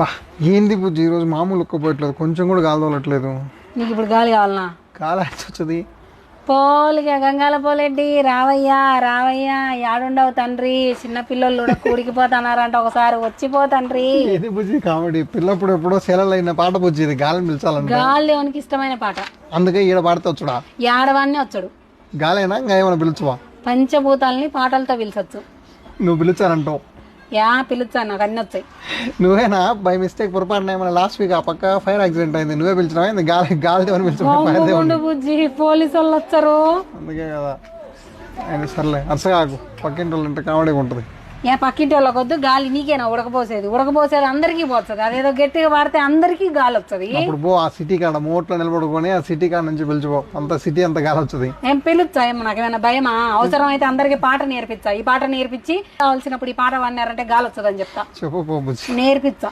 పా ఏంది బుజ్జి ఈరోజు మామూలు ఒక్కపోయట్లేదు, కొంచెం కూడా గాలి తోలట్లేదు. నీకు ఇప్పుడు గాలి కావాలనా? గాలి వచ్చి పోలిగా గంగాల పోలేడ్డి రావయ్యా రావయ్యా యాడుండవు తండ్రి, చిన్నపిల్లలు కూడా కూడికిపోతున్నారంట, ఒకసారి వచ్చిపో తండ్రి. ఏది బుజ్జి కామెడీ, పిల్లప్పుడు ఎప్పుడో సెలవులు అయిన పాట బుజ్జి, ఇది గాలిని పిలిచాలంట. గాలి దేవునికి ఇష్టమైన పాట, అందుకే ఈడ పాడితే వచ్చుడా? ఏడవాన్ని వచ్చాడు. గాలైనా ఇంకా ఏమైనా పిలుచువా? పంచభూతాలని పాటలతో పిలిచొచ్చు. నువ్వు పిలిచానంటావు. యా పిలుచాను, నాకు అన్ని వచ్చాయి. నువ్వేనా బై మిస్టేక్ పొరపాటున ఏమైనా లాస్ట్ వీక్ ఆ పక్క ఫైర్ యాక్సిడెంట్ అయింది, నువ్వే పిలిచినావా? గాలి గాలి దేవుని పిలిచిన బుజ్జి పోలీసు వాళ్ళు వచ్చారు, అందుకే కదా. ఆయన సర్లే అరసగాకు, పక్కింటి వాళ్ళు అంటే కామెడీగా ఉంటుంది. ఏ పక్కింటి వాళ్ళకి వద్దు, గాలి నీకేనా ఉడకపోసేది? ఉడకపోసేది అందరికీ పోతుంది, అదేదో గట్టిగా పాడితే అందరికీ గాలి వస్తుంది. అప్పుడు పో ఆ సిటీ కాడ మోట్లో నిలబడుకొని ఆ సిటీ కాడ నుంచి పిలిచిపో, అంత సిటీ అంత గాలి వస్తుంది. ఏం పిలుచా? ఏమో నాకేమైనా భయమా? అవసరం అయితే అందరికి పాట నేర్పించా, ఈ పాట నేర్పించి కావాల్సినప్పుడు ఈ పాట వాడినారంటే గాలి వస్తుంది అని చెప్తా. చెప్పు పో బుజ్జి, నేర్పించా.